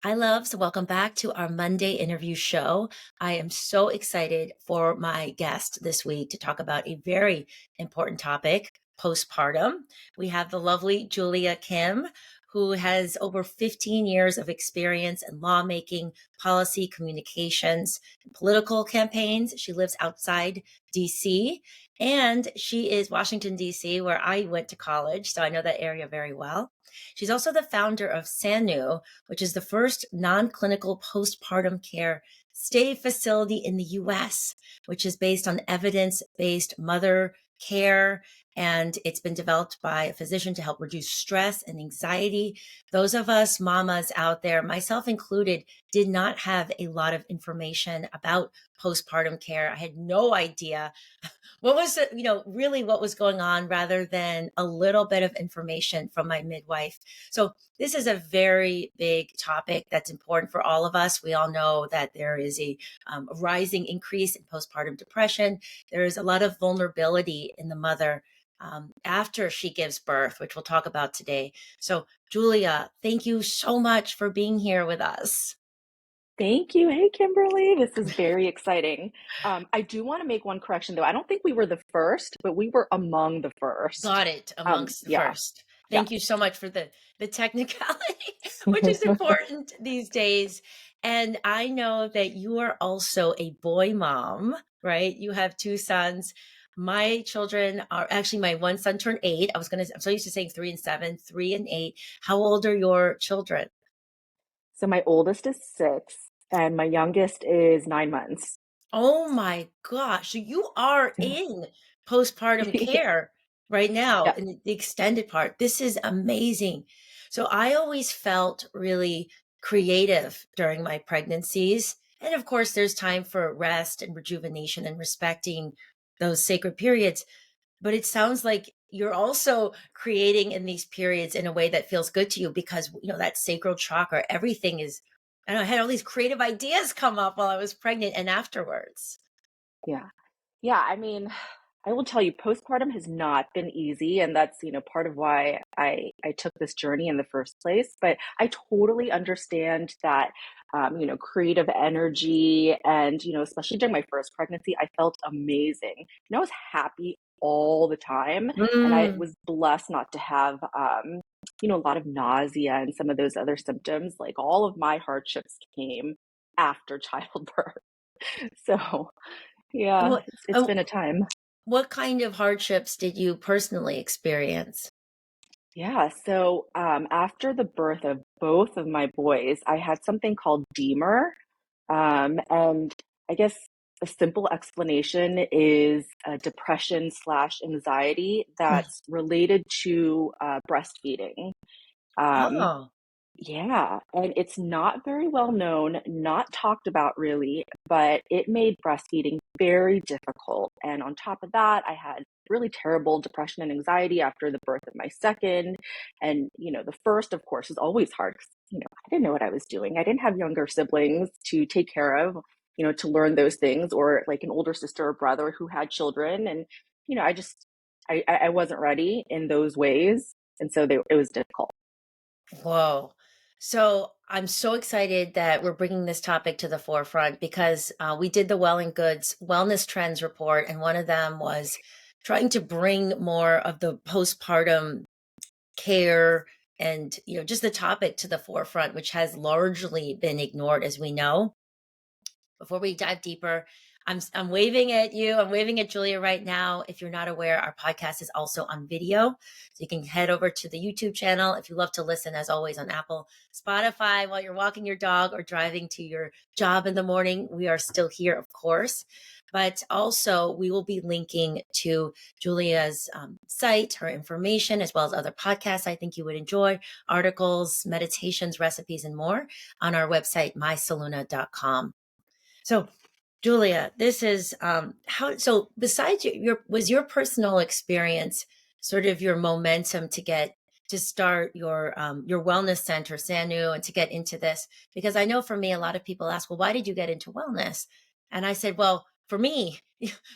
Hi, loves. Welcome back to our Monday interview show. I am so excited for my guest this week to talk about a very important topic, postpartum. We have the lovely Julia Kim, who has over 15 years of experience in lawmaking, policy, communications, and political campaigns. She lives outside DC, and she is Washington, DC, where I went to college. So I know that area very well. She's also the founder of SANU, which is the first non clinical postpartum care stay facility in the US, which is based on evidence based mother care. And it's been developed by a physician to help reduce stress and anxiety. Those of us mamas out there, myself included, did not have a lot of information about postpartum care. I had no idea what was really what was going on rather than a little bit of information from my midwife. So this is a very big topic that's important for all of us. We all know that there is a rising increase in postpartum depression. There is a lot of vulnerability in the mother after she gives birth, which we'll talk about today. So Julia, thank you so much for being here with us. Thank you. Hey, Kimberly. This is very exciting. I do want to make one correction, though. I don't think we were the first, but we were among the first. Got it. Amongst the Yeah, first. yeah. Thank you so much for the technicality, which is important these days. And I know that you are also a boy mom, right? You have two sons. My children are actually, my one son turned 8. I'm so used to saying 3 and 7, 3 and 8. How old are your children? So my oldest is 6, and my youngest is 9 months. Oh my gosh. So you are in postpartum Yeah, care right now yeah. in the extended part. This is amazing. So I always felt really creative during my pregnancies. And of course, there's time for rest and rejuvenation and respecting those sacred periods. But it sounds like you're also creating in these periods in a way that feels good to you because, that sacral chakra, everything is, I don't know, I had all these creative ideas come up while I was pregnant and afterwards. Yeah. Yeah, I will tell you, postpartum has not been easy, and that's, part of why I took this journey in the first place. But I totally understand that, creative energy and, especially during my first pregnancy, I felt amazing. I was happy all the time, and I Mm. was blessed not to have, a lot of nausea and some of those other symptoms. Like all of my hardships came after childbirth. So, And yeah, what it's and been a time. what kind of hardships did you personally experience? Yeah, so after the birth of both of my boys, I had something called DEMER. And I guess a simple explanation is depression slash anxiety Mm. that's related to breastfeeding. Um, Oh. Yeah, and it's not very well known, not talked about really, but it made breastfeeding very difficult. And on top of that, I had really terrible depression and anxiety after the birth of my second. And, the first, of course, is always hard 'cause, I didn't know what I was doing. I didn't have younger siblings to take care of, to learn those things, or like an older sister or brother who had children. And, I just, I wasn't ready in those ways. And so it was difficult. Whoa. So I'm so excited that we're bringing this topic to the forefront because we did the Well and Goods Wellness Trends report, and one of them was trying to bring more of the postpartum care and just the topic to the forefront, which has largely been ignored, as we know. Before we dive deeper, I'm waving at you. I'm waving at Julia right now. If you're not aware, our podcast is also on video. So you can head over to the YouTube channel if you love to listen, as always, on Apple, Spotify, while you're walking your dog or driving to your job in the morning. We are still here, of course. But also, we will be linking to Julia's site, her information, as well as other podcasts I think you would enjoy, articles, meditations, recipes, and more on our website, mysaluna.com. So, Julia, this is how. So, besides was your personal experience sort of your momentum to get to start your wellness center, Sanu, and to get into this? Because I know for me, a lot of people ask, "Well, why did you get into wellness?" And I said, "Well, for me,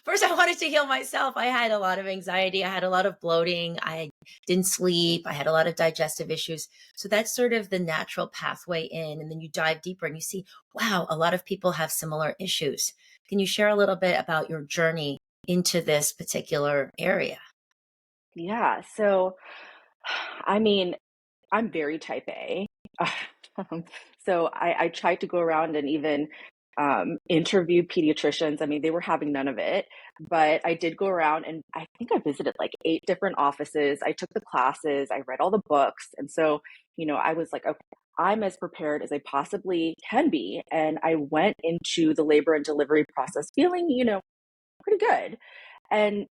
first I wanted to heal myself. I had a lot of anxiety. I had a lot of bloating. I didn't sleep. I had a lot of digestive issues. So that's sort of the natural pathway in. And then you dive deeper and you see, wow, a lot of people have similar issues. Can you share a little bit about your journey into this particular area? Yeah. So, I mean, I'm very type A. Um, so I tried to go around and even interview pediatricians. I mean, they were having none of it, but I did go around and I think I visited like 8 different offices. I took the classes, I read all the books. And so, I was like, okay, I'm as prepared as I possibly can be. And I went into the labor and delivery process feeling, pretty good. And,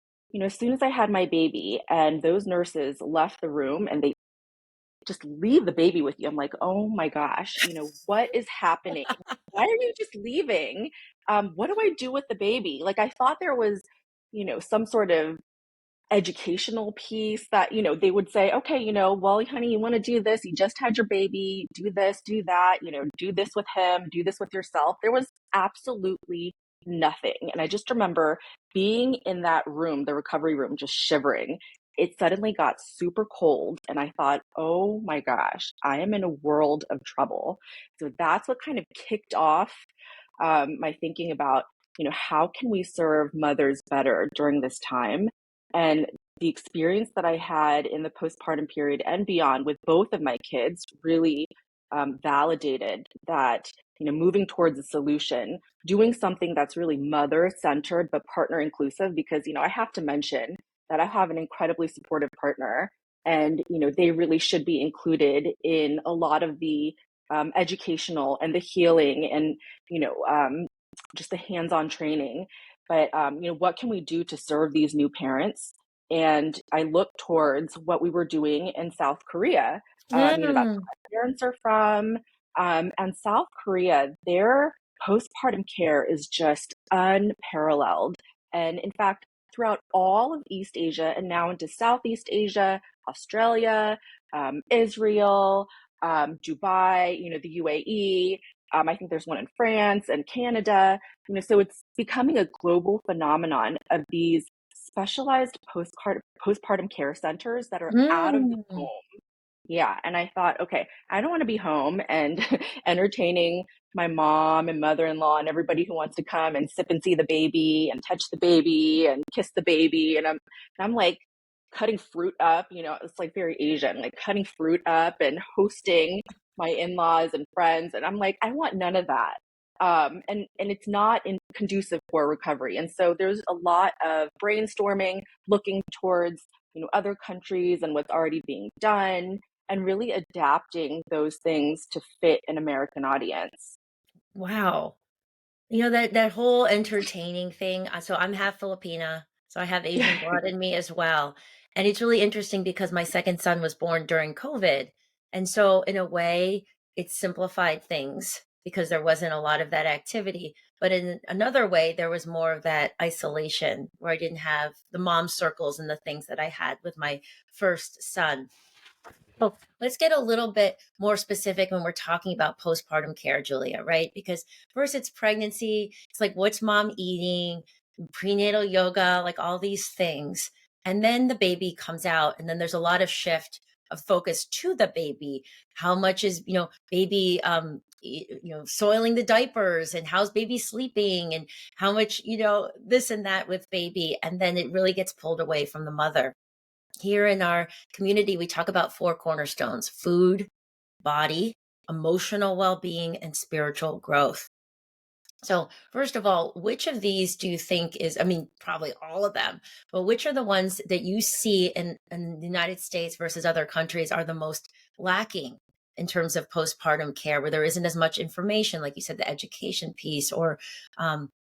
as soon as I had my baby and those nurses left the room and they just leave the baby with you. I'm like, oh my gosh, what is happening? Why are you just leaving? What do I do with the baby? Like, I thought there was, some sort of educational piece that, they would say, okay, well, honey, you want to do this. You just had your baby, do this, do that, do this with him, do this with yourself. There was absolutely nothing. And I just remember being in that room, the recovery room, just shivering. It suddenly got super cold. And I thought, oh my gosh, I am in a world of trouble. So that's what kind of kicked off my thinking about, how can we serve mothers better during this time? And the experience that I had in the postpartum period and beyond with both of my kids really validated that, moving towards a solution, doing something that's really mother centered but partner inclusive, because, I have to mention that I have an incredibly supportive partner and, they really should be included in a lot of the educational and the healing and, you know, um, just the hands on training. But what can we do to serve these new parents? And I looked towards what we were doing in South Korea. That's Mm. where my parents are from. And South Korea, their postpartum care is just unparalleled. And in fact, throughout all of East Asia and now into Southeast Asia, Australia, Israel, Dubai, the UAE. I think there's one in France and Canada. So it's becoming a global phenomenon of these specialized postpartum care centers that are out of the Mm. home. Yeah, and I thought, okay, I don't want to be home and entertaining my mom and mother-in-law and everybody who wants to come and sip and see the baby and touch the baby and kiss the baby. And I'm like cutting fruit up, it's like very Asian, like cutting fruit up and hosting my in-laws and friends. And I'm like, I want none of that. And it's not conducive for recovery. And so there's a lot of brainstorming, looking towards, other countries and what's already being done and really adapting those things to fit an American audience. Wow. That whole entertaining thing, so I'm half Filipina, so I have Asian blood in me as well, and it's really interesting because my second son was born during COVID, and so in a way, it simplified things because there wasn't a lot of that activity, but in another way, there was more of that isolation where I didn't have the mom circles and the things that I had with my first son. Well, let's get a little bit more specific when we're talking about postpartum care, Julia, right? Because first it's pregnancy, it's like what's mom eating, prenatal yoga, like all these things. And then the baby comes out, and then there's a lot of shift of focus to the baby. How much is, baby soiling the diapers, and how's baby sleeping, and how much, this and that with baby. And then it really gets pulled away from the mother. Here in our community, we talk about four cornerstones: food, body, emotional well being, and spiritual growth. So, first of all, which of these do you think is, I mean, probably all of them, but which are the ones that you see in the United States versus other countries are the most lacking in terms of postpartum care, where there isn't as much information, like you said, the education piece, or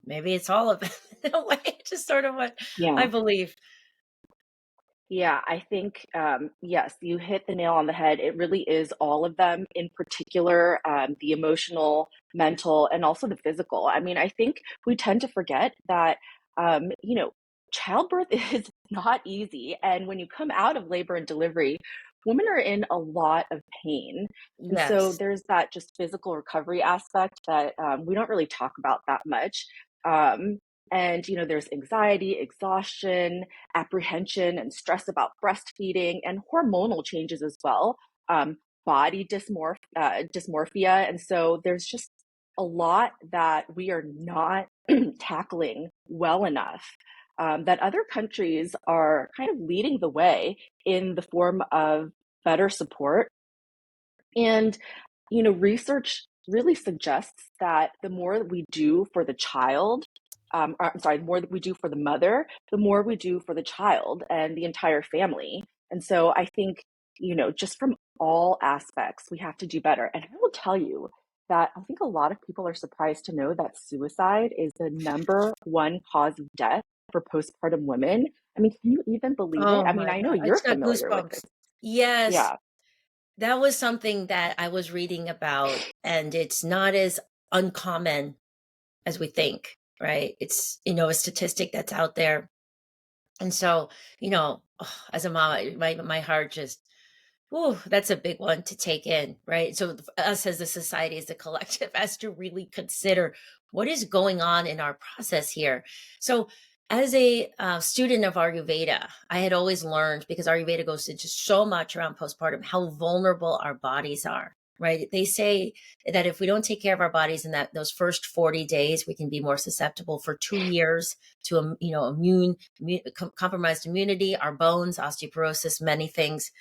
maybe it's all of it in a way, just sort of what I Yeah. believe. Yeah, I think, yes, you hit the nail on the head. It really is all of them, in particular, the emotional, mental, and also the physical. I mean, I think we tend to forget that, childbirth is not easy. And when you come out of labor and delivery, women are in a lot of pain. And so Yes. there's that just physical recovery aspect that we don't really talk about that much. Um, And, there's anxiety, exhaustion, apprehension, and stress about breastfeeding, and hormonal changes as well, body dysmorphia. And so there's just a lot that we are not tackling well enough, that other countries are kind of leading the way in the form of better support. And, research really suggests that the more that we do for the child, or, I'm sorry, the more that we do for the mother, the more we do for the child and the entire family. And so I think, just from all aspects, we have to do better. And I will tell you that I think a lot of people are surprised to know that suicide is the number one cause of death for postpartum women. I mean, can you even believe it? Oh I mean, my I know God. I you're just got familiar with this. goosebumps. Yes. Yeah. That was something that I was reading about, and it's not as uncommon as we think, right? It's, a statistic that's out there. And so, as a mom, my heart just, oh, that's a big one to take in, right? So us as a society, as a collective, has to really consider what is going on in our process here. So as a student of Ayurveda, I had always learned, because Ayurveda goes into so much around postpartum, how vulnerable our bodies are, right? They say that if we don't take care of our bodies in those first 40 days, we can be more susceptible for 2 years to, compromised immunity, our bones, osteoporosis, many things.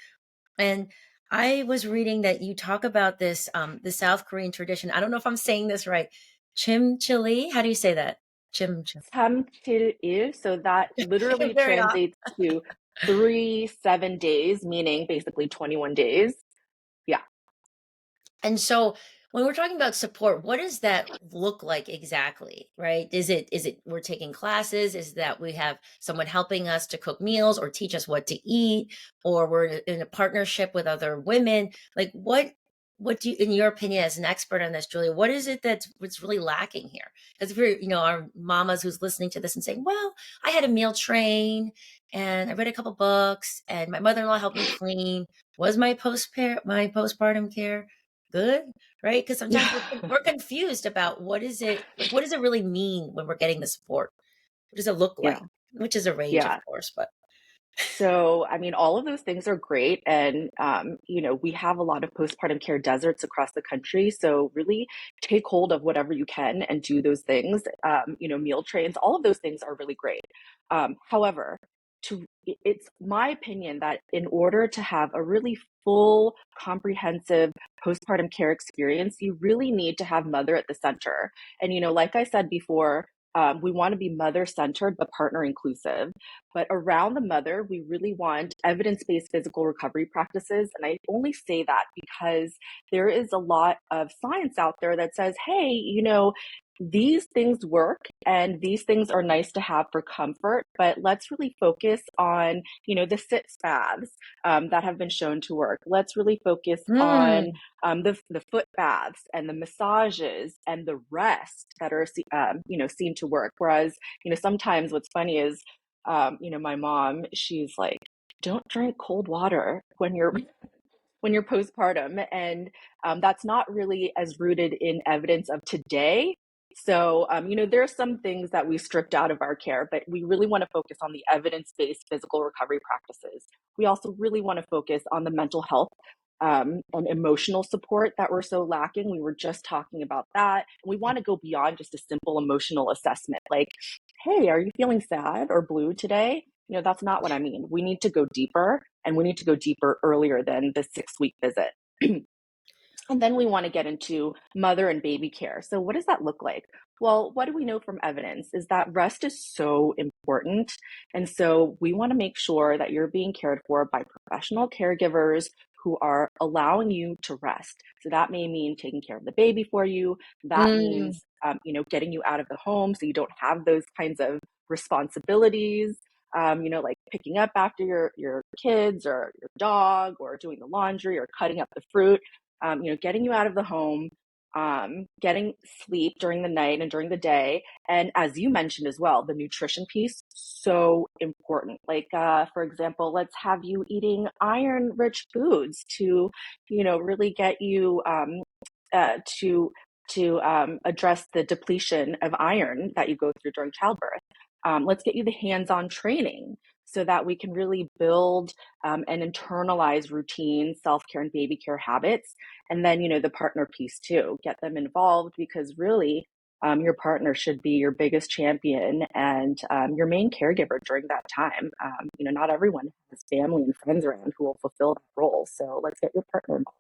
And I was reading that you talk about this, the South Korean tradition. I don't know if I'm saying this right. Chimchili. How do you say that? Chim. 3-7-il, so that literally Very off. translates to 3-7 days, meaning basically 21 days. Yeah. And so when we're talking about support, what does that look like exactly, right? Is it we're taking classes? Is that we have someone helping us to cook meals or teach us what to eat, or we're in a partnership with other women? Like what do you, in your opinion, as an expert on this, Julia, what is it that's what's really lacking here? Because if you're, our mamas who's listening to this and saying, well, I had a meal train and I read a couple books and my mother-in-law helped me clean. Was my postpartum care good, right? Because sometimes we're confused about what is it like, what does it really mean when we're getting the support? What does it look Yeah. like? Which is a range, of Yeah. course, but So, I mean, all of those things are great. And, we have a lot of postpartum care deserts across the country. So, really take hold of whatever you can and do those things. Meal trains, all of those things are really great. However, it's my opinion that in order to have a really full, comprehensive postpartum care experience, you really need to have mother at the center. And, like I said before, we want to be mother centered, but partner inclusive. But around the mother, we really want evidence based physical recovery practices. And I only say that because there is a lot of science out there that says, hey, these things work and these things are nice to have for comfort, but let's really focus on, the sitz baths that have been shown to work. Let's really focus on mm, the foot baths and the massages and the rest that are, seen to work. Whereas, sometimes what's funny is, my mom, she's like, don't drink cold water when you're postpartum, and that's not really as rooted in evidence of today. So, there are some things that we stripped out of our care, but we really want to focus on the evidence-based physical recovery practices. We also really want to focus on the mental health and emotional support that we're so lacking. We were just talking about that. We want to go beyond just a simple emotional assessment, like, hey, are you feeling sad or blue today? That's not what I mean. We need to go deeper, and we need to go deeper earlier than the 6-week visit. And then we want to get into mother and baby care. So, what does that look like? Well, what do we know from evidence is that rest is so important. And so, we want to make sure that you're being cared for by professional caregivers who are allowing you to rest. So, that may mean taking care of the baby for you. That mm, means, getting you out of the home so you don't have those kinds of responsibilities. Like picking up after your kids or your dog, or doing the laundry, or cutting up the fruit, getting you out of the home, getting sleep during the night and during the day. And as you mentioned as well, the nutrition piece, so important. Like, for example, let's have you eating iron rich foods to, really get you to to address the depletion of iron that you go through during childbirth. Let's get you the hands-on training so that we can really build and internalize routine self-care and baby care habits. And then, the partner piece too, get them involved because really your partner should be your biggest champion and your main caregiver during that time. Not everyone has family and friends around who will fulfill that role. So let's get your partner involved.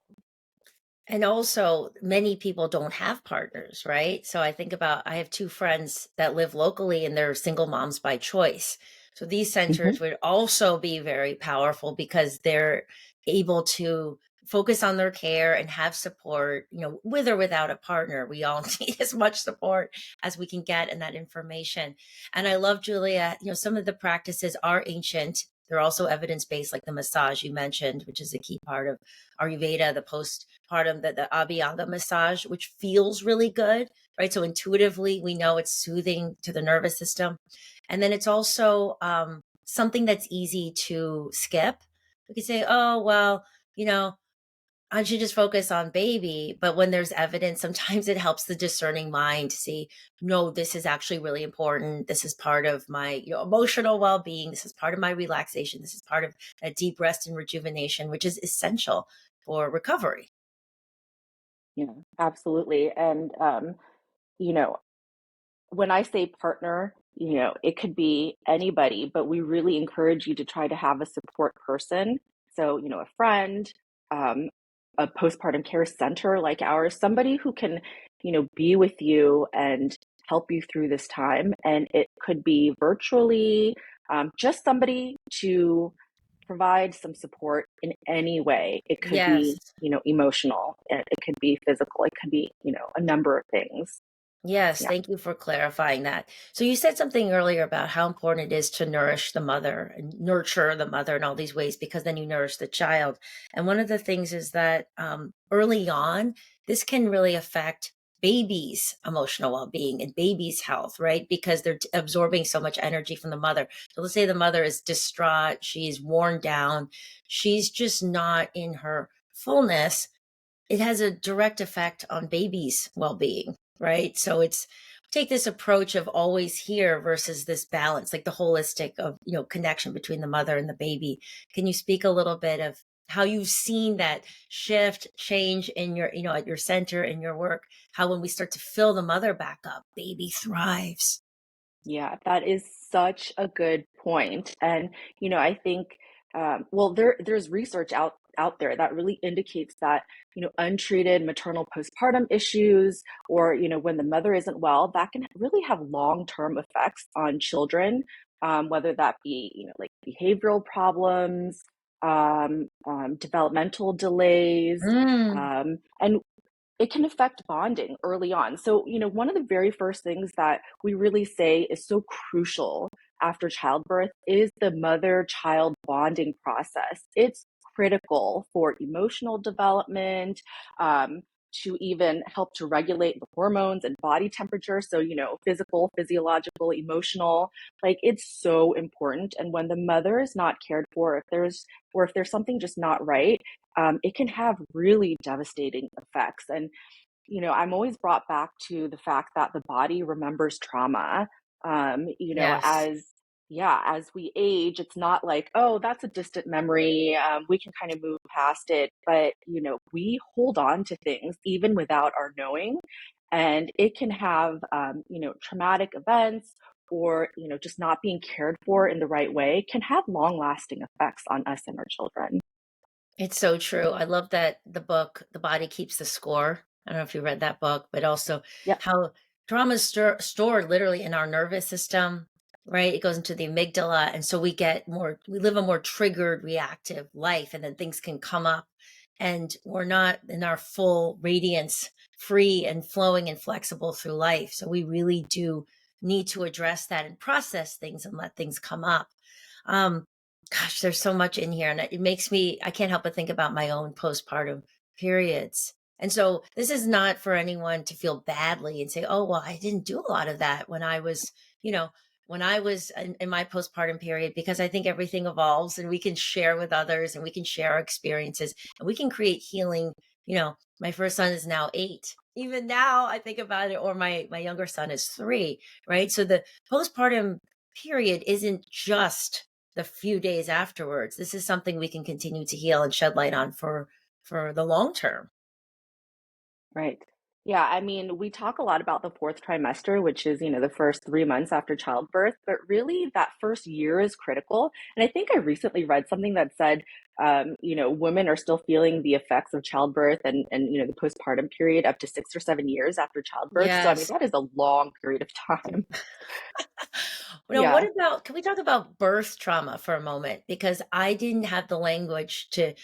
And also, many people don't have partners, right? So I think about I have 2 friends that live locally and they're single moms by choice. So these Mhm. centers would also be very powerful because they're able to focus on their care and have support, with or without a partner. We all need as much support as we can get and that information. And I love, Julia, some of the practices are ancient. They're also evidence-based, like the massage you mentioned, which is a key part of Ayurveda, the postpartum, the Abhyanga massage, which feels really good, right? So intuitively, we know it's soothing to the nervous system. And then it's also something that's easy to skip. We could say, oh, well, you know, I should just focus on baby. But when there's evidence, sometimes it helps the discerning mind to see, no, this is actually really important. This is part of my emotional well being. This is part of my relaxation. This is part of a deep rest and rejuvenation, which is essential for recovery. Yeah, absolutely. And, you know, when I say partner, it could be anybody, but we really encourage you to try to have a support person. So, a friend, um, a postpartum care center like ours, somebody who can, be with you and help you through this time. And it could be virtually, just somebody to provide some support in any way. It could Yes. be, emotional, it could be physical, it could be, a number of things. Yes, Yeah. thank you for clarifying that. So you said something earlier about how important it is to nourish the mother and nurture the mother in all these ways because then you nourish the child. And one of the things is that early on, this can really affect babies' emotional well-being and babies' health, right? Because they're absorbing so much energy from the mother. So let's say the mother is distraught, she's worn down, she's just not in her fullness. It has a direct effect on babies' well-being, right? So it's take this approach of always here versus this balance, like the holistic of, connection between the mother and the baby. Can you speak a little bit of how you've seen that shift change in your, at your center in your work, how when we start to fill the mother back up, baby thrives. Yeah, that is such a good point. And, I think, well, there's research out there that really indicates that, untreated maternal postpartum issues or, when the mother isn't well, that can really have long-term effects on children, whether that be, like behavioral problems, developmental delays, Mm, and it can affect bonding early on. So, one of the very first things that we really say is so crucial after childbirth is the mother child bonding process. It's critical for emotional development, um, to even help to regulate the hormones and body temperature. So, physical, physiological, emotional, like it's so important. And when the mother is not cared for, if there's something just not right, it can have really devastating effects. And, I'm always brought back to the fact that the body remembers trauma. yes. As we age, it's not like, oh, that's a distant memory. We can kind of move past it. But, we hold on to things even without our knowing. And it can have, traumatic events or, just not being cared for in the right way can have long lasting effects on us and our children. It's so true. I love that the book, The Body Keeps the Score. I don't know if you read that book, but also Yeah. how trauma is stored literally in our nervous system, right? It goes into the amygdala. And so we live a more triggered, reactive life, and then things can come up and we're not in our full radiance, free and flowing and flexible through life. So we really do need to address that and process things and let things come up. Um, Gosh, there's so much in here, and it makes me I can't help but think about my own postpartum periods. And so this is not for anyone to feel badly and say, "Oh, well, I didn't do a lot of that you know, when I was in my postpartum period," because I think everything evolves and we can share with others and we can share our experiences and we can create healing. My first son is now 8. even now I think about it, or my younger son is 3, right? So the postpartum period isn't just the few days afterwards. This is something we can continue to heal and shed light on for the long term. Right. Yeah, I mean, we talk a lot about the fourth trimester, which is, the first 3 months after childbirth, but really that first year is critical. And I think I recently read something that said, women are still feeling the effects of childbirth and the postpartum period up to 6 or 7 years after childbirth. So, I mean, Yes. that is a long period of time. Now, what Yeah. about, can we talk about birth trauma for a moment? Because I didn't have the language to,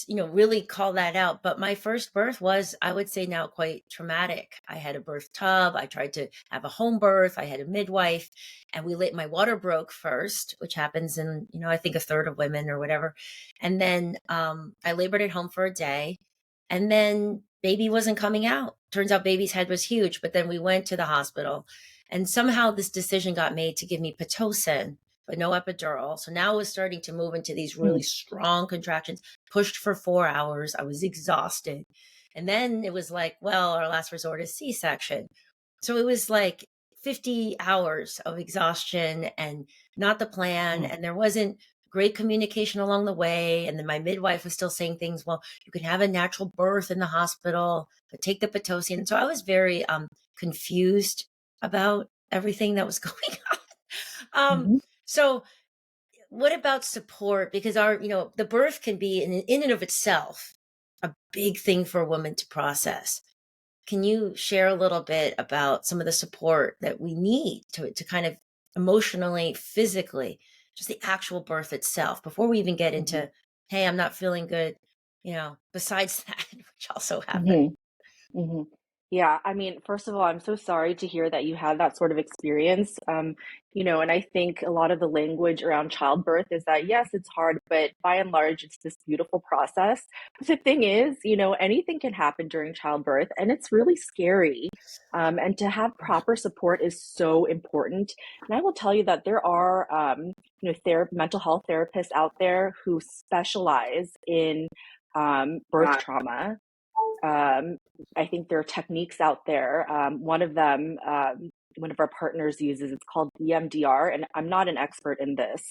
really call that out. But my first birth was, I would say now, quite traumatic. I had a birth tub. I tried to have a home birth. I had a midwife, and my water broke first, which happens in, I think a third of women or whatever. And then I labored at home for a day, and then baby wasn't coming out. Turns out baby's head was huge, but then we went to the hospital, and somehow this decision got made to give me Pitocin, but no epidural. So now I was starting to move into these Mm, really strong contractions, pushed for 4 hours. I was exhausted. And then it was like, well, our last resort is C-section. So it was like 50 hours of exhaustion and not the plan. mm, And there wasn't great communication along the way. And then my midwife was still saying things, well, you can have a natural birth in the hospital, but take the Pitocin. So I was very confused about everything that was going on. mhm, So what about support? Because the birth can be in and of itself a big thing for a woman to process. Can you share a little bit about some of the support that we need to kind of emotionally, physically, just the actual birth itself before we even get mhm, into, hey, I'm not feeling good, besides that, which also happens. mhm. Mhm. Yeah, I mean, first of all, I'm so sorry to hear that you had that sort of experience. And I think a lot of the language around childbirth is that, yes, it's hard, but by and large, it's this beautiful process. But the thing is, anything can happen during childbirth, and it's really scary. And to have proper support is so important. And I will tell you that there are, mental health therapists out there who specialize in birth trauma. um, I think there are techniques out there. One of them, one of our partners uses, it's called EMDR, and I'm not an expert in this.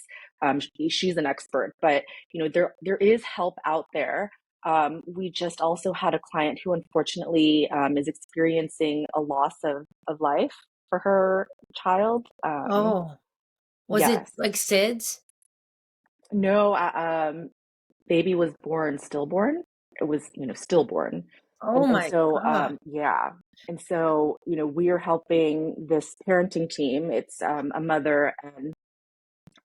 She's an expert, but there is help out there. We just also had a client who unfortunately is experiencing a loss of life for her child. Oh, was it Yes. like SIDS? No, baby was born stillborn. It was, stillborn. Oh And my so, God. yeah. And so, we are helping this parenting team. It's a mother and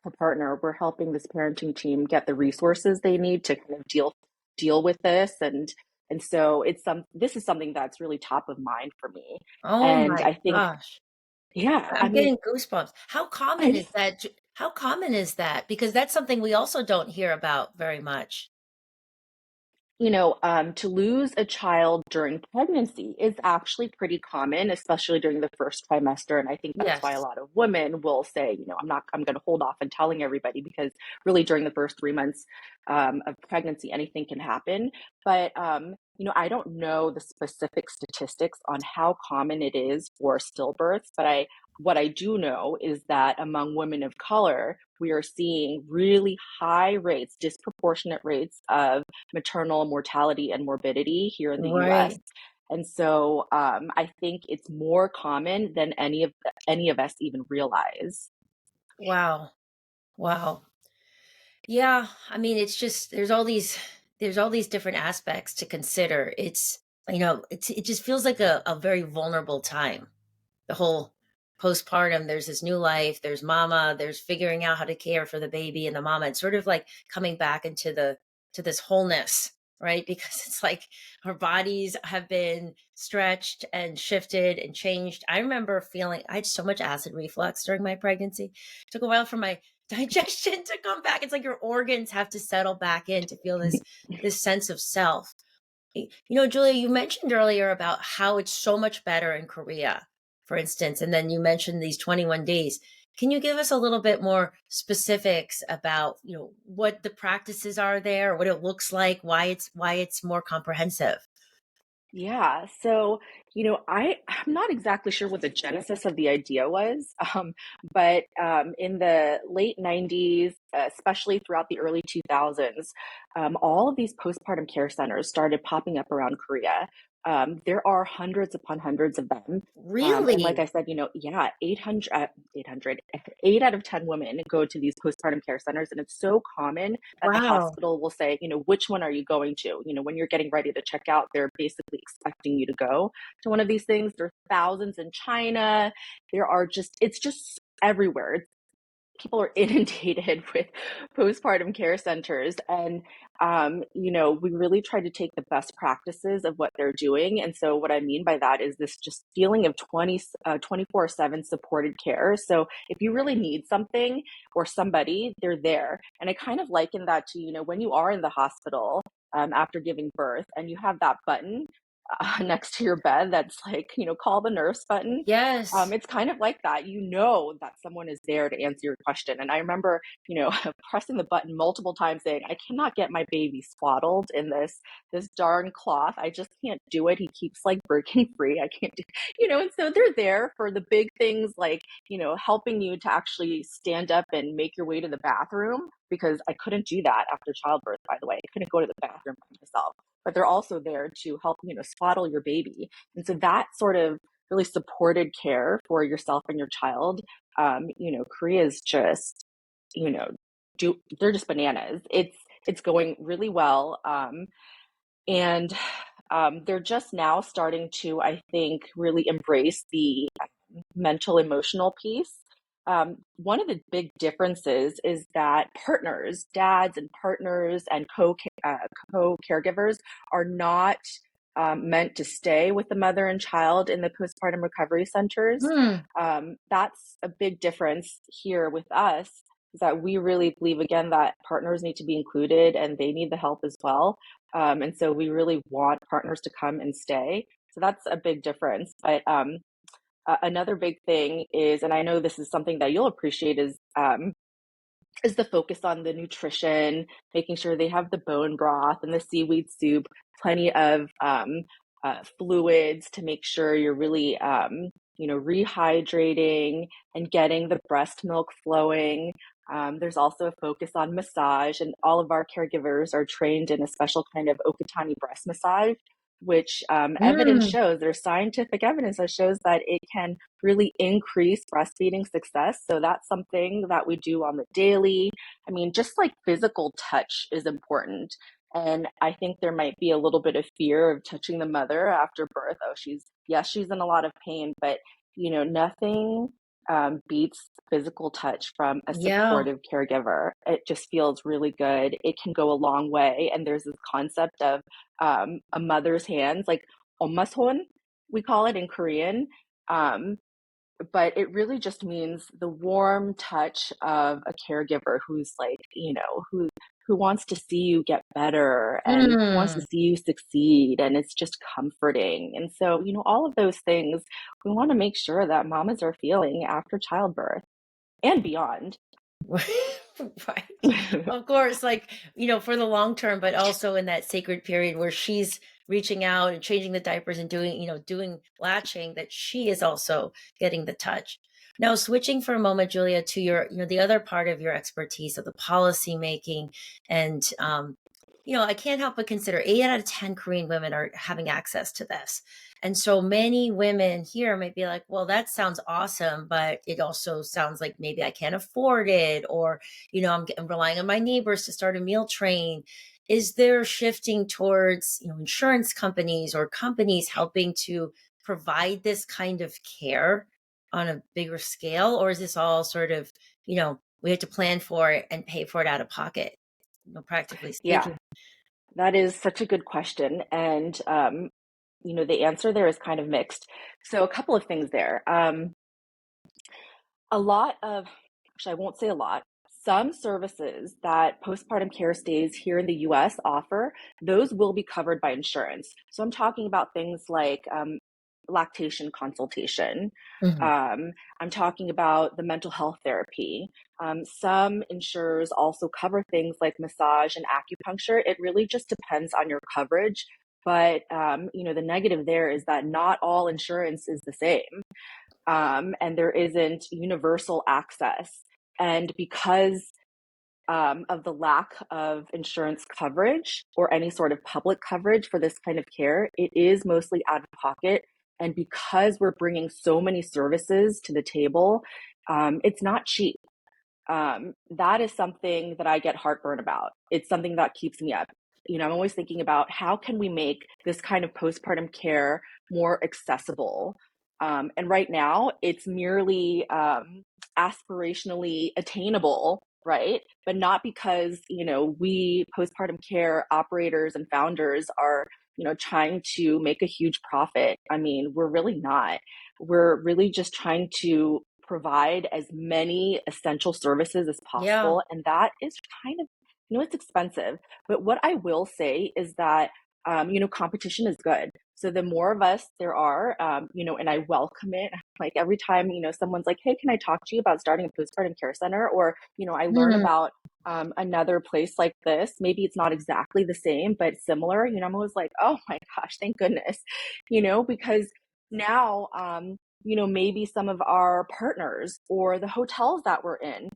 a partner. We're helping this parenting team get the resources they need to kind of deal with this. And so this is something that's really top of mind for me. Oh And my I think, gosh. yeah, I I'm mean, getting goosebumps. How I common is just that? How common is that? Because that's something we also don't hear about very much. to lose a child during pregnancy is actually pretty common, especially during the first trimester. And I think that's why a Yes. lot of women will say, I'm going to hold off on telling everybody because really during the first 3 months of pregnancy, anything can happen. But, I don't know the specific statistics on how common it is for stillbirths, but what I do know is that among women of color, we are seeing really high rates, disproportionate rates of maternal mortality and morbidity here in the US. Right. And so I think it's more common than any of us even realize. Wow. Wow. Yeah. I mean, it's just there's all these different aspects to consider. It just feels like a very vulnerable time. The whole postpartum, there's this new life, there's mama, there's figuring out how to care for the baby and the mama. It's sort of like coming back into the to this wholeness, right? Because it's like our bodies have been stretched and shifted and changed. I remember feeling I had so much acid reflux during my pregnancy. It took a while for my digestion to come back. It's like your organs have to settle back in to feel this sense of self. Julia, you mentioned earlier about how it's so much better in Korea, for instance, and then you mentioned these 21 days. Can you give us a little bit more specifics about, what the practices are there, what it looks like, why it's more comprehensive? Yeah. So, I'm not exactly sure what the genesis of the idea was, but in the late 90s, especially throughout the early 2000s, all of these postpartum care centers started popping up around Korea. There are hundreds upon hundreds of them. And like Really? I said, yeah, 8 out of 10 women go to these postpartum care centers. And it's so common that the Wow. hospital will say, which one are you going to? When you're getting ready to check out, they're basically expecting you to go to one of these things. There are thousands in China. It's just everywhere. People are inundated with postpartum care centers. And we really try to take the best practices of what they're doing. And so what I mean by that is this just feeling of 24/7 supported care. So if you really need something or somebody, they're there. And I kind of liken that to, when you are in the hospital after giving birth and you have that button next to your bed that's like, call the nurse button. Yes. It's kind of like that. You know that someone is there to answer your question. And I remember, pressing the button multiple times saying, I cannot get my baby swaddled in this darn cloth. I just can't do it. He keeps like breaking free. I can't do, and so they're there for the big things like, helping you to actually stand up and make your way to the bathroom because I couldn't do that after childbirth, by the way. I couldn't go to the bathroom by myself, but they're also there to help, swaddle your baby. And so that sort of really supported care for yourself and your child. Korea is just, you know, they're just bananas. It's going really well. And they're just now starting to, I think, really embrace the mental emotional piece. One of the big differences is that partners, dads and partners and co caregivers are not meant to stay with the mother and child in the postpartum recovery centers. Hmm. That's a big difference here with us, is that we really believe, again, that partners need to be included and they need the help as well. And so we really want partners to come and stay. So that's a big difference. But another big thing is, and I know this is something that you'll appreciate, is the focus on the nutrition, making sure they have the bone broth and the seaweed soup, plenty of fluids to make sure you're really, rehydrating and getting the breast milk flowing. There's also a focus on massage, and all of our caregivers are trained in a special kind of Okatani breast massage, which evidence Mm. shows, there's scientific evidence that shows that it can really increase breastfeeding success. So that's something that we do on the daily. I mean, just like physical touch is important. And I think there might be a little bit of fear of touching the mother after birth. Oh, she's in a lot of pain, but nothing beats physical touch from a Yeah. supportive caregiver. It just feels really good. It can go a long way. And there's this concept of a mother's hands, like 엄마 손, we call it in Korean. Um, but it really just means the warm touch of a caregiver who's like, who wants to see you get better and wants to Mm. see you succeed. And it's just comforting. And so, all of those things we want to make sure that mamas are feeling after childbirth and beyond. Right. Of course, like, for the long term, but also in that sacred period where she's reaching out and changing the diapers and doing, doing latching, that she is also getting the touch. Now, switching for a moment, Julia, to your, the other part of your expertise of the policy making. And, I can't help but consider 8 out of 10 Korean women are having access to this. And so many women here might be like, well, that sounds awesome, but it also sounds like maybe I can't afford it, or, I'm relying on my neighbors to start a meal train. Is there shifting towards, insurance companies or companies helping to provide this kind of care on a bigger scale? Or is this all sort of, we have to plan for it and pay for it out of pocket, practically Yeah, speaking? that is such a good question. And, the answer there is kind of mixed. So, a couple of things there. A lot of, actually, I won't say a lot. Some services that postpartum care stays here in the US offer, those will be covered by insurance. So I'm talking about things like lactation consultation. Mhm. Um, I'm talking about the mental health therapy. Some insurers also cover things like massage and acupuncture. It really just depends on your coverage. But, the negative there is that not all insurance is the same, and there isn't universal access. And because of the lack of insurance coverage or any sort of public coverage for this kind of care, it is mostly out of pocket. And because we're bringing so many services to the table, it's not cheap. That is something that I get heartburn about. It's something that keeps me up. I'm always thinking about how can we make this kind of postpartum care more accessible. And right now, it's merely aspirationally attainable, right? But not because we postpartum care operators and founders are trying to make a huge profit. I mean, we're really not. We're really just trying to provide as many essential services as Yeah. possible. And that is kind of, it's expensive. But what I will say is that, competition is good. So the more of us there are, and I welcome it. Like every time, someone's like, hey, can I talk to you about starting a postpartum care center? Or, I learn Hmm. about another place like this. Maybe it's not exactly the same, but similar. I'm always like, oh my gosh, thank goodness, because now, maybe some of our partners or the hotels that we're in,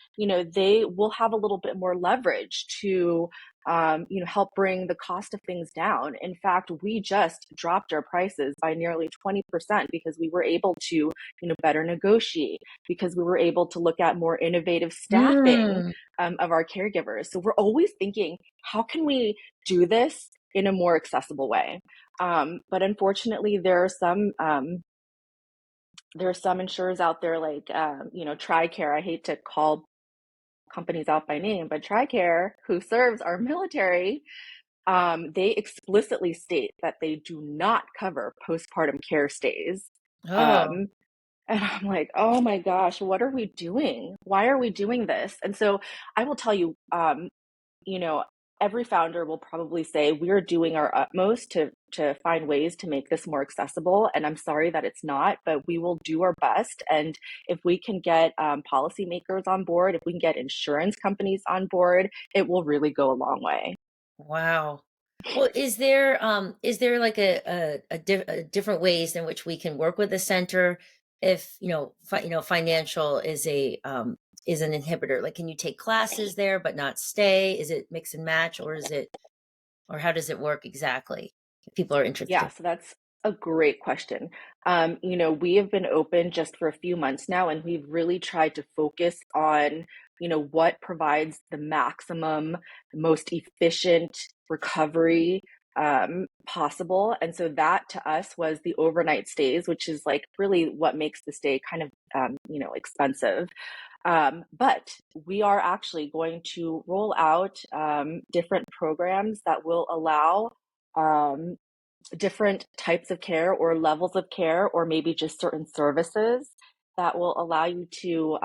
they will have a little bit more leverage to, help bring the cost of things down. In fact, we just dropped our prices by nearly 20% because we were able to, better negotiate, because we were able to look at more innovative staffing Hmm. of our caregivers. So we're always thinking, how can we do this in a more accessible way? But unfortunately, there are some insurers out there like, TRICARE. I hate to call companies out by name, but TRICARE, who serves our military, they explicitly state that they do not cover postpartum care stays. Oh. Um, and I'm like, oh my gosh, what are we doing? Why are we doing this? And so I will tell you, you know, every founder will probably say we're doing our utmost to find ways to make this more accessible. And I'm sorry that it's not, but we will do our best. And if we can get policymakers on board, if we can get insurance companies on board, it will really go a long way. Wow. Well, is there like a different ways in which we can work with the center if, financial is an inhibitor? Like, can you take classes there but not stay? Is it mix and match, or how does it work exactly? If people are Yeah, interested. so that's a great question. We have been open just for a few months now, and we've really tried to focus on, what provides the maximum, the most efficient recovery possible. And so that to us was the overnight stays, which is like really what makes the stay kind of, expensive. But we are actually going to roll out different programs that will allow um, different types of care or levels of care, or maybe just certain services that will allow you to,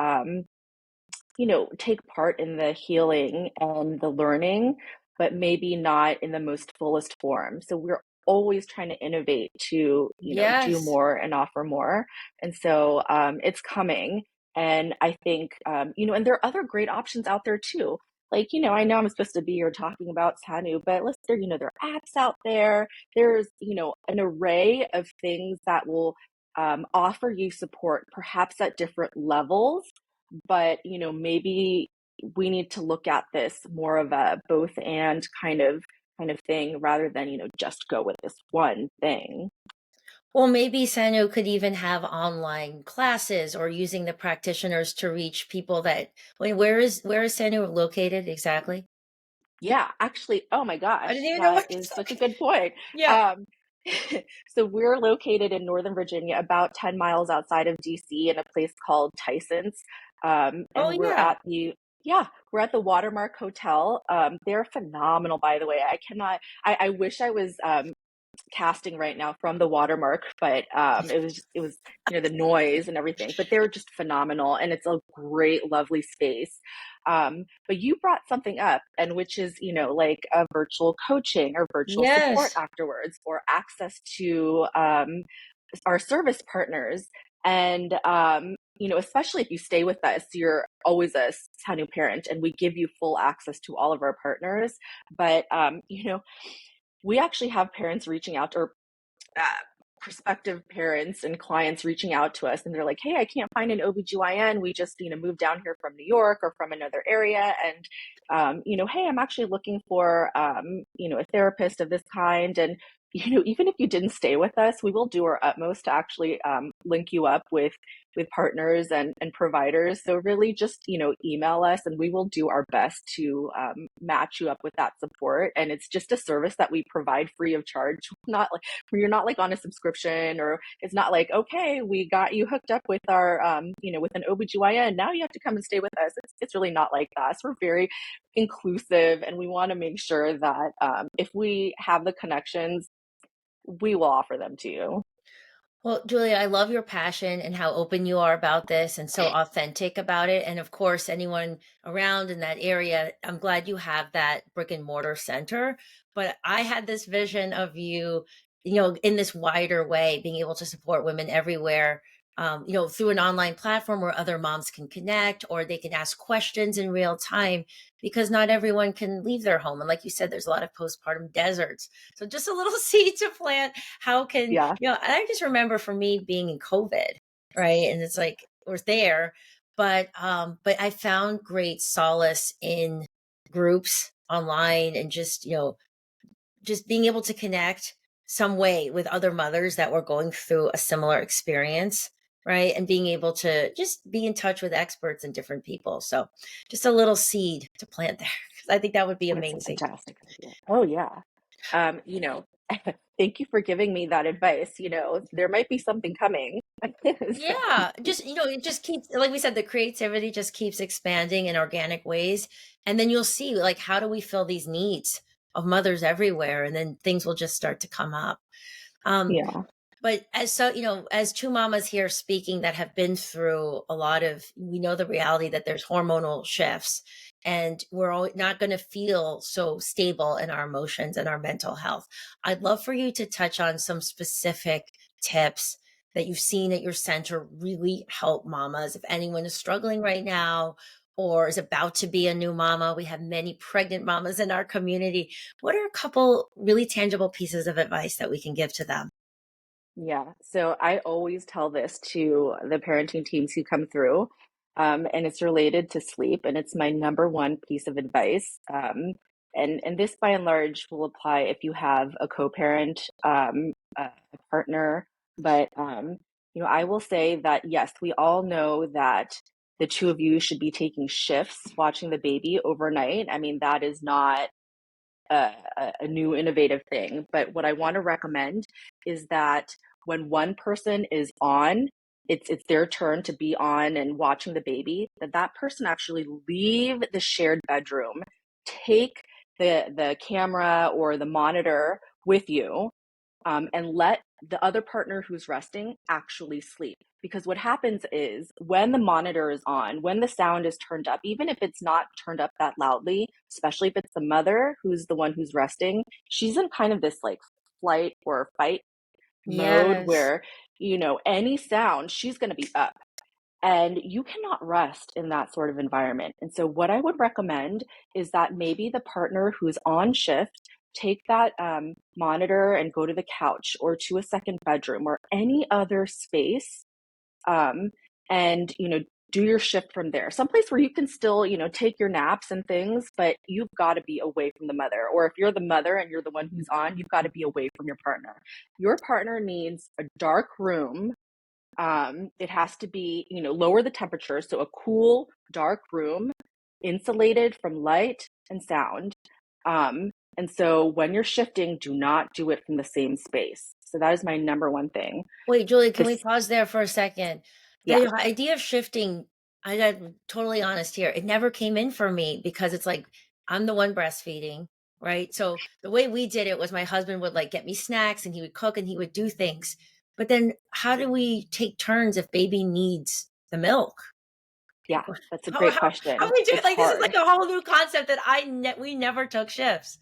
take part in the healing and the learning, but maybe not in the most fullest form. So we're always trying to innovate to, do Yes. more and offer more. And so it's coming. And I think, and there are other great options out there too. Like, I know I'm supposed to be here talking about Sanu, but there are apps out there. There's, an array of things that will offer you support, perhaps at different levels, but maybe we need to look at this more of a both and kind of thing, rather than just go with this one thing. Well, maybe Sano could even have online classes or using the practitioners to reach people that wait, where is Sano located exactly? Yeah, actually, oh my I gosh, didn't even know where that it's is such a located. good point. Yeah. um, so we're located in Northern Virginia, about 10 miles outside of DC, in a place called Tyson's. Oh, And we're yeah. at the Watermark Hotel. They're phenomenal, by the way. I wish I was casting right now from the Watermark, but it was the noise and everything. But they're just phenomenal, and it's a great, lovely space. But you brought something up, and which is like a virtual coaching or virtual support Yes. afterwards, or access to our service partners. And especially if you stay with us, you're always a Sanu parent, and we give you full access to all of our partners. But we actually have parents reaching out, or uh, prospective parents and clients reaching out to us, and they're like, hey, I can't find an OBGYN. We just, moved down here from New York or from another area. And, hey, I'm actually looking for, a therapist of this kind. And, even if you didn't stay with us, we will do our utmost to actually link you up with partners and providers. So really just, email us and we will do our best to match you up with that support. And it's just a service that we provide free of charge. Not like, you're not like on a subscription, or it's not like, okay, we got you hooked up with our, with an OBGYN. Now you have to come and stay with us. It's really not like that. So we're very inclusive, and we want to make sure that if we have the connections, we will offer them to you. Well, Julia, I love your passion and how open you are about this and so authentic about it. And of course, anyone around in that area, I'm glad you have that brick and mortar center. But I had this vision of you, in this wider way, being able to support women everywhere, through an online platform where other moms can connect or they can ask questions in real time, because not everyone can leave their home. And like you said, there's a lot of postpartum deserts. So just a little seed to plant. How can, Yeah. I just remember for me being in COVID, right? And it's like we're there, but I found great solace in groups online and just being able to connect some way with other mothers that were going through a similar experience, right? And being able to just be in touch with experts and different people. So just a little seed to plant there. 'Cause I think that would be That's a amazing. fantastic idea. Oh yeah. You know, thank you for giving me that advice. There might be something coming. So, Yeah, just it just keeps, like we said, the creativity just keeps expanding in organic ways, and then you'll see, like, how do we fill these needs of mothers everywhere, and then things will just start to come up. Um, yeah. but as two mamas here speaking that have been through a lot of, we know the reality that there's hormonal shifts, and we're all not going to feel so stable in our emotions and our mental health. I'd love for you to touch on some specific tips that you've seen at your center really help mamas. If anyone is struggling right now or is about to be a new mama, we have many pregnant mamas in our community. What are a couple really tangible pieces of advice that we can give to them? Yeah. So I always tell this to the parenting teams who come through, and it's related to sleep, and it's my number one piece of advice. And this, by and large, will apply if you have a co-parent, a partner. But I will say that yes, we all know that the two of you should be taking shifts watching the baby overnight. I mean, that is not a new innovative thing. But what I want to recommend is that when one person is on, it's their turn to be on and watching the baby, that person actually leave the shared bedroom, take the camera or the monitor with you, and let the other partner who's resting actually sleep. Because what happens is when the monitor is on, when the sound is turned up, even if it's not turned up that loudly, especially if it's the mother who's the one who's resting, she's in kind of this like flight or fight mode Yes. where, any sound, she's going to be up. And you cannot rest in that sort of environment. And so, what I would recommend is that maybe the partner who's on shift take that monitor and go to the couch or to a second bedroom or any other space, um, and do your shift from there. Someplace where you can still take your naps and things, but you've got to be away from the mother. Or if you're the mother and you're the one who's on, you've got to be away from your partner. Your partner needs a dark room. It has to be, lower the temperature. So a cool, dark room, insulated from light and sound. And so when you're shifting, do not do it from the same space. So that is my number one thing. Wait, Julie, can we This, pause there for a second? yeah, The idea of shifting, I got totally honest here. It never came in for me because it's like I'm the one breastfeeding, right? So the way we did it was my husband would like get me snacks and he would cook and he would do things. But then how do we take turns if baby needs the milk? yeah, Like that's a how great how how question. we do it? It's Like this is like hard. a whole new concept that we never took shifts.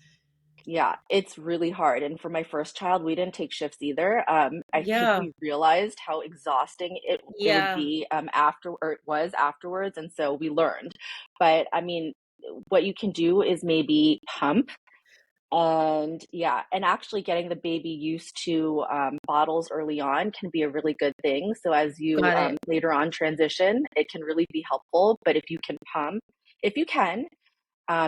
Yeah, it's really hard. And for my first child, we didn't take shifts either. I think Yeah. we realized how exhausting it would Yeah. be after, or it was afterwards, and so we learned. But I mean, what you can do is maybe pump. And yeah, and actually getting the baby used to bottles early on can be a really good thing. So as you Got it. later on transition, it can really be helpful. But if you can pump, if you can,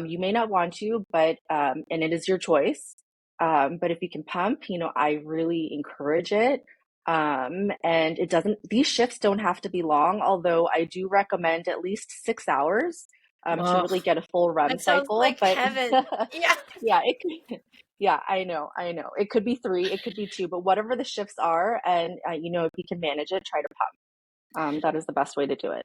you may not want to, but and it is your choice. But if you can pump, I really encourage it. And it doesn't; these shifts don't have to be long. Although I do recommend at least 6 hours to Oh, really get a full REM that sounds cycle. like But heaven. Yeah. yeah, it could. Yeah, I know. It could be 3, it could be 2, but whatever the shifts are, and if you can manage it, try to pump. That is the best way to do it.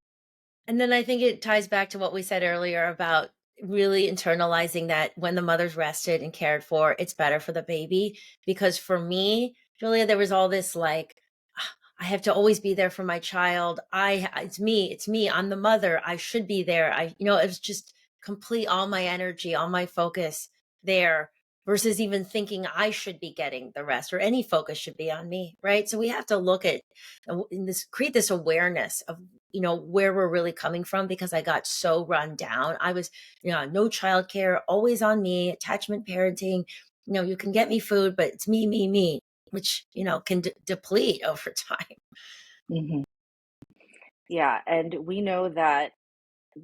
And then I think it ties back to what we said earlier about really internalizing that when the mother's rested and cared for, it's better for the baby. Because for me, Julia, there was all this like, "Ah, I have to always be there for my child. It's me. I'm the mother. I should be there. it was just complete all my energy, all my focus there versus even thinking I should be getting the rest or any focus should be on me. Right. So we have to look at in this, create this awareness of where we're really coming from because I got so run down. I was, no childcare, always on me, attachment parenting. You can get me food, but it's me, which, can deplete over time. Mhm. Yeah, and we know that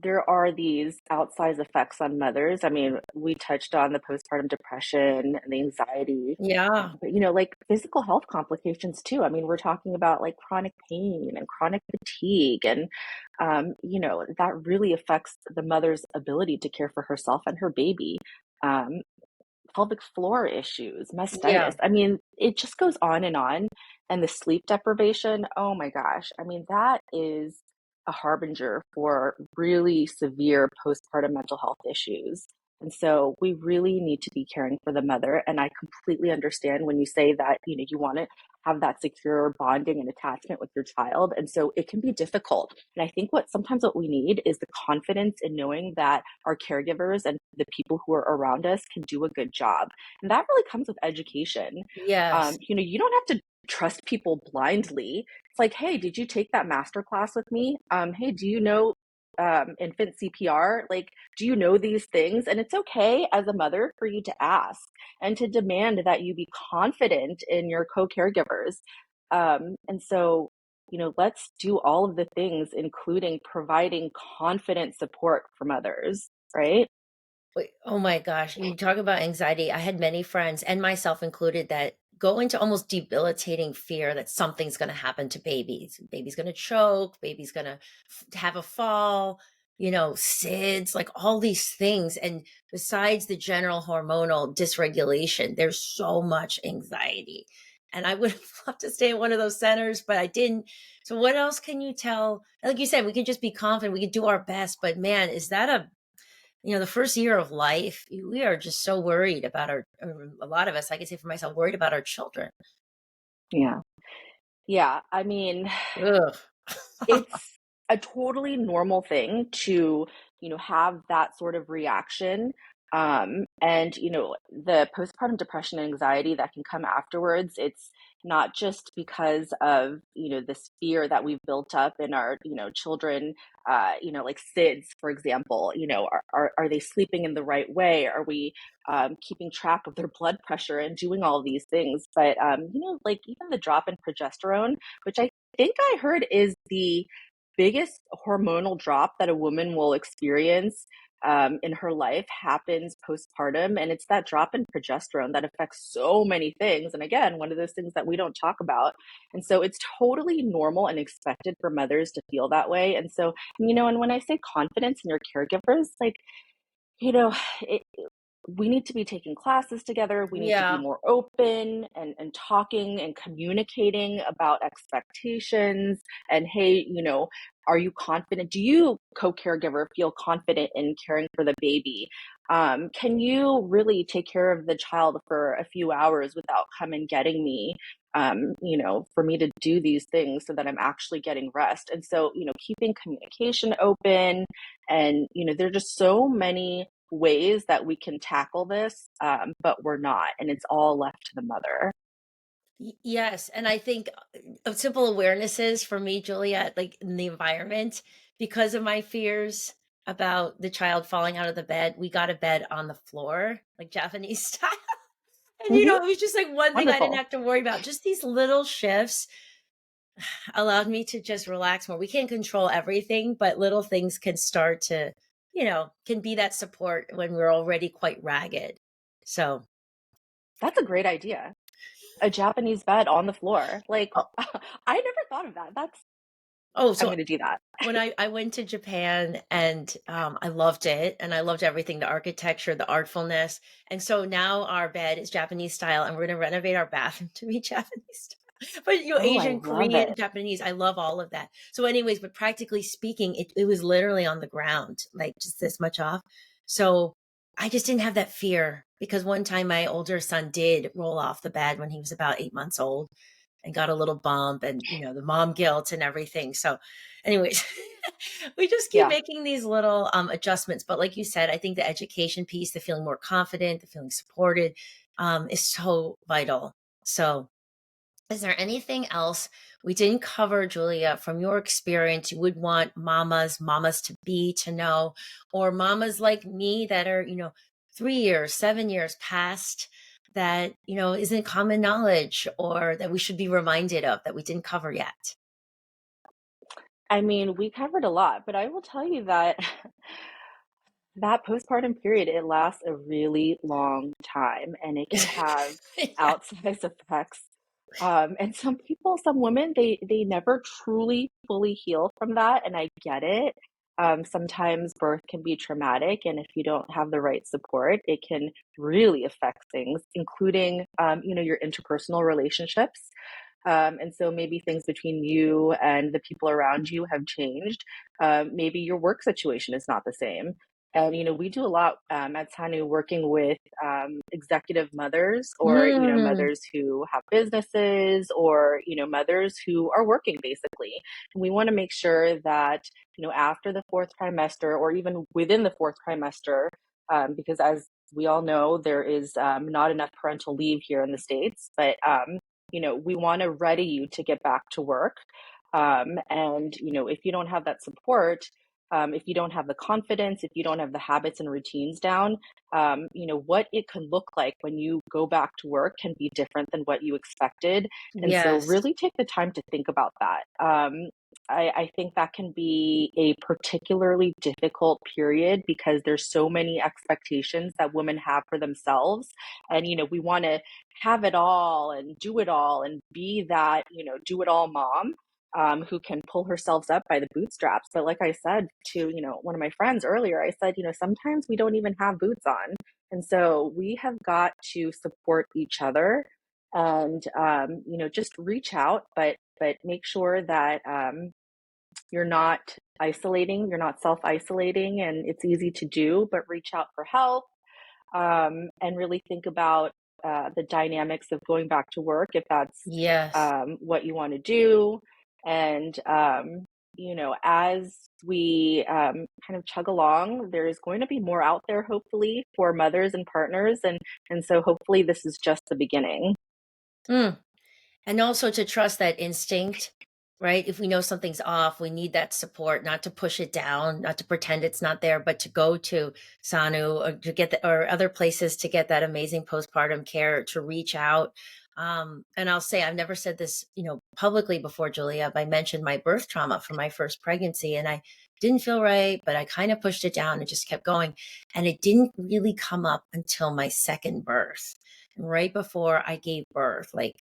there are these outsized effects on mothers. I mean, we touched on the postpartum depression and the anxiety, Yeah. but like physical health complications too. I mean, we're talking about like chronic pain and chronic fatigue, and that really affects the mother's ability to care for herself and her baby. Um, Pelvic floor issues, mastitis. Yeah. I mean, it just goes on and on. And the sleep deprivation, oh my gosh. I mean, that is a harbinger for really severe postpartum mental health issues. And so we really need to be caring for the mother. And I completely understand when you say that, you want to have that secure bonding and attachment with your child. And so it can be difficult. And I think what we need is the confidence in knowing that our caregivers and the people who are around us can do a good job. And that really comes with education. Yes. You don't have to trust people blindly. It's like, hey, did you take that master class with me? Hey, do you know infant CPR? Like, do you know these things? And it's okay as a mother for you to ask and to demand that you be confident in your co-caregivers. And so, let's do all of the things, including providing confident support from others, right? Wait, oh my gosh, you talk about anxiety. I had many friends and myself included that go into almost debilitating fear that something's going to happen to babies. Baby's going to choke, baby's going to have a fall, SIDS, like all these things. And besides the general hormonal dysregulation, there's so much anxiety. And I would have loved to stay in one of those centers, but I didn't. So what else can you tell? Like you said, we can just be confident, we can do our best, but man, is that the first year of life, we are just so worried about a lot of us, I can say for myself, worried about our children. Yeah. Yeah. I mean, Ugh. it's a totally normal thing to, have that sort of reaction. And, the postpartum depression and anxiety that can come afterwards, it's not just because of, this fear that we've built up in our, children, like SIDS, for example, are they sleeping in the right way? Are we keeping track of their blood pressure and doing all these things? But, like even the drop in progesterone, which I think I heard is the biggest hormonal drop that a woman will experience in her life happens postpartum. And it's that drop in progesterone that affects so many things. And again, one of those things that we don't talk about. And so it's totally normal and expected for mothers to feel that way. And so, and when I say confidence in your caregivers, like, you know, it, we need to be taking classes together. We need to be Yeah. more open and talking and communicating about expectations. And hey, are you confident? Do you, co-caregiver, feel confident in caring for the baby? Can you really take care of the child for a few hours without come and getting me? For me to do these things so that I'm actually getting rest. And so, keeping communication open, and there are just so many ways that we can tackle this, but we're not, and it's all left to the mother. Yes. And I think of simple awarenesses for me, Juliet, like in the environment, because of my fears about the child falling out of the bed, we got a bed on the floor, like Japanese style. And, Mhm. it was just like one thing I didn't Wonderful. have to worry about. Just these little shifts allowed me to just relax more. We can't control everything, but little things can start to, can be that support when we're already quite ragged. So, That's a great idea. A Japanese bed on the floor. Like, oh, I never thought of that. I'm so gonna do that. when I went to Japan and I loved it and I loved everything, the architecture, the artfulness. And so now our bed is Japanese style and we're going to renovate our bathroom to be Japanese style. But Oh, I Asian, love Korean, it. Japanese, I love all of that. So, anyways, but practically speaking, it was literally on the ground, like just this much off. So I just didn't have that fear because one time my older son did roll off the bed when he was about 8 months old and got a little bump and, the mom guilt and everything. So, anyways, we just keep Yeah. making these little adjustments. But like you said, I think the education piece, the feeling more confident, the feeling supported is so vital. So, is there anything else we didn't cover, Julia, from your experience you would want mamas to be to know, or mamas like me that are, 3 years, 7 years past that, isn't common knowledge or that we should be reminded of that we didn't cover yet? I mean, we covered a lot, but I will tell you that that postpartum period, it lasts a really long time and it can have Yeah. outsized effects. And some people, some women, they never truly fully heal from that, and I get it. Sometimes birth can be traumatic, and if you don't have the right support, it can really affect things, including your interpersonal relationships. And so maybe things between you and the people around you have changed. Maybe your work situation is not the same. And we do a lot at Sanu working with executive mothers, or Mm, mothers who have businesses, or mothers who are working basically. And we want to make sure that after the fourth trimester, or even within the fourth trimester, because as we all know, there is not enough parental leave here in the States, but we want to ready you to get back to work. And if you don't have that support, if you don't have the confidence, if you don't have the habits and routines down, what it could look like when you go back to work can be different than what you expected. And so, yes. really take the time to think about that. I think that can be a particularly difficult period because there's so many expectations that women have for themselves, and we want to have it all and be that do it all mom, who can pull herself up by the bootstraps. But like I said to, one of my friends earlier, I said, sometimes we don't even have boots on. And so we have got to support each other and, just reach out, but make sure that you're not you're not self isolating, and it's easy to do, but reach out for help, and really think about the dynamics of going back to work if that's Yes. what you want to do. And, as we kind of chug along, there's going to be more out there, hopefully, for mothers and partners. And so hopefully this is just the beginning. Mm. And also to trust that instinct, right? If we know something's off, we need that support, not to push it down, not to pretend it's not there, but to go to Sanu or to get or other places to get that amazing postpartum care, to reach out. And I'll say, I've never said this, publicly before, Julia, but I mentioned my birth trauma from my first pregnancy and I didn't feel right, but I kind of pushed it down and just kept going. And it didn't really come up until my second birth. Right before I gave birth, like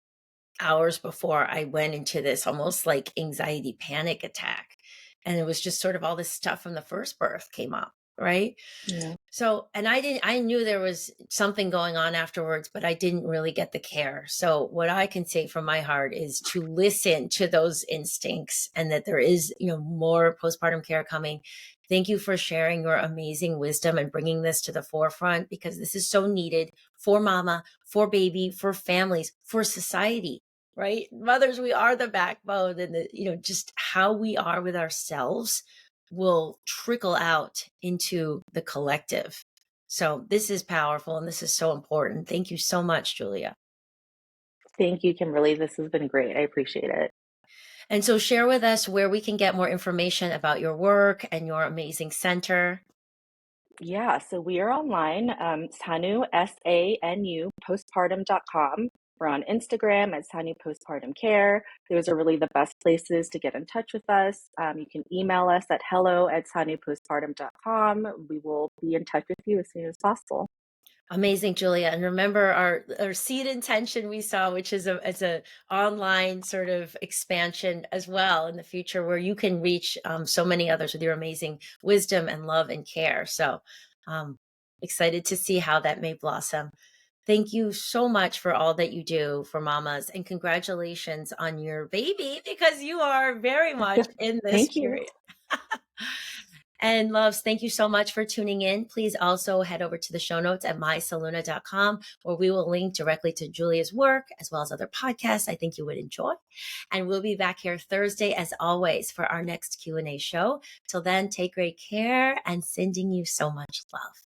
hours before I went into this almost like anxiety panic attack. And it was just sort of all this stuff from the first birth came up, right? Yeah. So, and I knew there was something going on afterwards, but I didn't really get the care. So, what I can say from my heart is to listen to those instincts and that there is, more postpartum care coming. Thank you for sharing your amazing wisdom and bringing this to the forefront because this is so needed for mama, for baby, for families, for society, right? Mothers, we are the backbone and just how we are with ourselves will trickle out into the collective. So this is powerful and this is so important. Thank you so much, Julia. Thank you, Kimberly. This has been great. I appreciate it. And so share with us where we can get more information about your work and your amazing center. Yeah, so we are online, Sanu, SANU, postpartum.com. We're on Instagram at Sanu Postpartum Care. Those are really the best places to get in touch with us. You can email us at hello@sanupostpartum.com. We will be in touch with you as soon as possible. Amazing, Julia. And remember our seed intention we saw, which is a online sort of expansion as well in the future, where you can reach so many others with your amazing wisdom and love and care. So um, excited to see how that may blossom. Thank you so much for all that you do for mamas, and congratulations on your baby, because you are very much in this Thank you. period. And loves, thank you so much for tuning in. Please also head over to the show notes at mysaluna.com, where we will link directly to Julia's work as well as other podcasts I think you would enjoy. And we'll be back here Thursday as always for our next Q&A show. Till then, take great care and sending you so much love.